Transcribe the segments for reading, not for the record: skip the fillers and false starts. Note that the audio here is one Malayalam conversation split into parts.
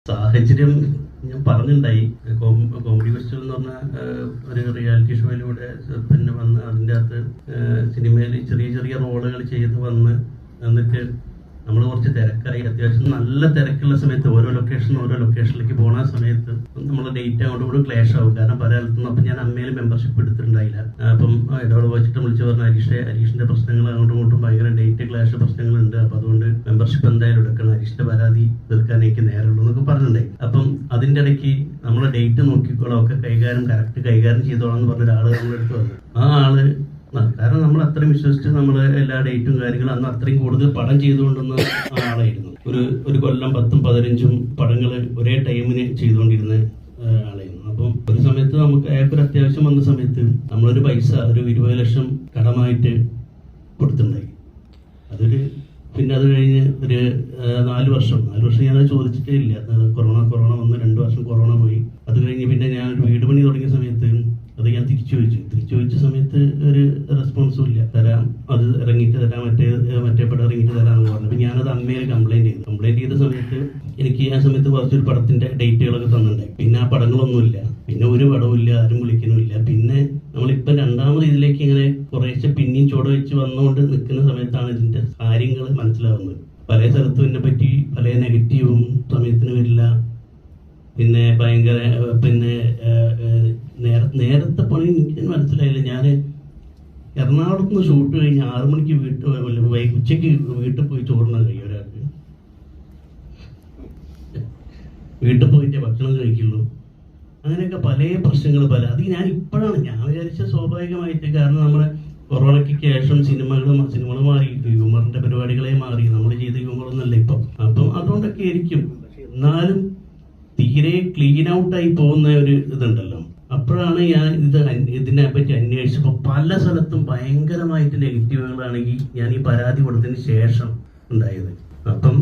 സാഹചര്യം ഞാൻ പറഞ്ഞിട്ടുണ്ടായി. കോമഡി ഫെസ്റ്റിവൽ എന്ന് പറഞ്ഞ ഒരു റിയാലിറ്റി ഷോയിലൂടെ പിന്നെ വന്ന് അതിൻ്റെ അകത്ത് സിനിമയിൽ ചെറിയ ചെറിയ റോളുകൾ ചെയ്ത് വന്ന് എന്നിട്ട് നമ്മൾ കുറച്ച് തിരക്കായി. അത്യാവശ്യം നല്ല തിരക്കുള്ള സമയത്ത് ഓരോ ലൊക്കേഷനിലേക്ക് പോകുന്ന സമയത്ത് നമ്മളെ ഡേറ്റ് അങ്ങോട്ടും ക്ലാഷ് ആവും. കാരണം പല സ്ഥലത്തുനിന്നും അപ്പം ഞാൻ അമ്മയിൽ മെമ്പർഷിപ്പ് എടുത്തിട്ടുണ്ടായില്ല. അപ്പം ഇടവേള വെച്ചിട്ട് വിളിച്ച് പറഞ്ഞ ഹരീഷിന്റെ പ്രശ്നങ്ങൾ അങ്ങോട്ടും ഭയങ്കര ഡേറ്റ് ക്ലാഷ് പ്രശ്നങ്ങളുണ്ട്. അപ്പം അതുകൊണ്ട് മെമ്പർഷിപ്പ് എന്തായാലും എടുക്കണം, ഹരീഷിന്റെ പരാതി തീർക്കാൻ എനിക്ക് നേരമുള്ളൂ എന്നൊക്കെ പറഞ്ഞിട്ടുണ്ടായി. അപ്പം അതിൻ്റെ ഇടയ്ക്ക് നമ്മളെ ഡേറ്റ് നോക്കിക്കോളാം, ഒക്കെ കറക്റ്റ് കൈകാര്യം ചെയ്തോളാം എന്ന് പറഞ്ഞ ഒരാൾ നമ്മളെടുത്ത് വന്നു. ആ ആള് കാരണം നമ്മൾ അത്രയും വിശ്വസിച്ച് നമ്മൾ എല്ലാ ഡേറ്റും കാര്യങ്ങളും അന്ന് അത്രയും കൂടുതൽ പടം ചെയ്തുകൊണ്ടിരുന്ന ആളായിരുന്നു. ഒരു കൊല്ലം 10-15 പടങ്ങൾ ഒരേ ടൈമിന് ചെയ്തുകൊണ്ടിരുന്ന ആളായിരുന്നു. അപ്പം ഒരു സമയത്ത് നമുക്ക് അയാൾക്കൊരു അത്യാവശ്യം വന്ന സമയത്ത് നമ്മളൊരു പൈസ ഒരു 20 ലക്ഷം കടമായിട്ട് കൊടുത്തിട്ടുണ്ടായി. പിന്നെ അത് കഴിഞ്ഞ് ഒരു 4 വർഷം ഞാനത് ചോദിച്ചിട്ടേ ഇല്ല. കൊറോണ വന്ന് 2 വർഷം കൊറോണ പോയി. അത് കഴിഞ്ഞ് പിന്നെ ഞാൻ ഒരു വീട് പണി തുടങ്ങിയ സമയത്ത് അത് ഞാൻ തിരിച്ചു ചോദിച്ച സമയത്ത് ഒരു റെസ്പോൺസും ഇല്ല. തരാം, അത് ഇറങ്ങിയിട്ട് തരാം, മറ്റേ പടം ഇറങ്ങിയിട്ട് തരാമെന്ന് പറഞ്ഞു. അപ്പം ഞാനത് അമ്മയിൽ കംപ്ലൈൻറ്റ് ചെയ്ത സമയത്ത് എനിക്ക് ആ സമയത്ത് കുറച്ചൊരു പടത്തിൻ്റെ ഡേറ്റുകളൊക്കെ തന്നിട്ടുണ്ടായി. പിന്നെ ആ പടങ്ങളൊന്നുമില്ല, പിന്നെ ഒരു പടവും ഇല്ല, ആരും വിളിക്കുന്നുമില്ല. പിന്നെ നമ്മളിപ്പോൾ രണ്ടാമത് ഇതിലേക്ക് ഇങ്ങനെ കുറേശ്ശെ പിന്നെയും ചുവട് വെച്ച് വന്നുകൊണ്ട് നിൽക്കുന്ന സമയത്താണ് ഇതിൻ്റെ കാര്യങ്ങൾ മനസ്സിലാവുന്നത്. പല സ്ഥലത്തും ഇതിനെ പറ്റി പല നെഗറ്റീവും സമയത്തിന് വരില്ല. പിന്നെ ഭയങ്കര നേരത്തെ പണി എനിക്ക് മനസ്സിലായില്ല. ഞാൻ എറണാകുളത്ത് നിന്ന് ഷൂട്ട് കഴിഞ്ഞ് 6 മണിക്ക് ഉച്ചയ്ക്ക് വീട്ടിൽ പോയി ചോറിനാൻ കഴിയും. ഒരാൾക്ക് വീട്ടിൽ പോയിട്ട് ഭക്ഷണം കഴിക്കുള്ളൂ. അങ്ങനെയൊക്കെ പല പ്രശ്നങ്ങൾ അത് ഞാൻ വിചാരിച്ച സ്വാഭാവികമായിട്ട്. കാരണം നമ്മുടെ കൊറോണയ്ക്ക് ശേഷം സിനിമകൾ മാറി, ഹ്യൂമറിന്റെ പരിപാടികളെ മാറി, നമ്മൾ ചെയ്ത ഹ്യൂമറൊന്നല്ല ഇപ്പം. അപ്പം അതുകൊണ്ടൊക്കെ ആയിരിക്കും. എന്നാലും തീരെ ക്ലീൻ ഔട്ടായി പോകുന്ന ഒരു ഇതുണ്ടല്ലോ. അപ്പോഴാണ് ഞാൻ ഇതിനെ പറ്റി അന്വേഷിച്ചപ്പോൾ പല സ്ഥലത്തും ഭയങ്കരമായിട്ട് നെഗറ്റീവുകളാണെങ്കിൽ ഞാൻ ഈ പരാതി കൊടുത്തതിന് ശേഷം ഉണ്ടായത്. അപ്പം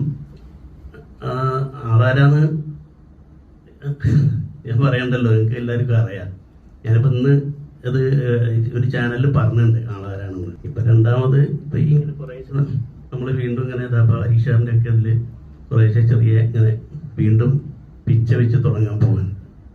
ആളാരാന്ന് ഞാൻ പറയണ്ടല്ലോ, നിങ്ങൾക്ക് എല്ലാവർക്കും അറിയാം. ഞാനിപ്പോൾ ഇന്ന് അത് ഒരു ചാനലിൽ പറഞ്ഞിട്ടുണ്ട് ആളാരാണെന്ന്. ഇപ്പം രണ്ടാമത് ഇപ്പം ഇങ്ങനെ കുറേശ്ശെ നമ്മൾ വീണ്ടും ഇങ്ങനെ ഹരീഷാറിൻ്റെ ഒക്കെ ഇതിൽ കുറേശ്ശെ ചെറിയ ഇങ്ങനെ വീണ്ടും പിച്ച വെച്ച് തുടങ്ങാൻ പോകാൻ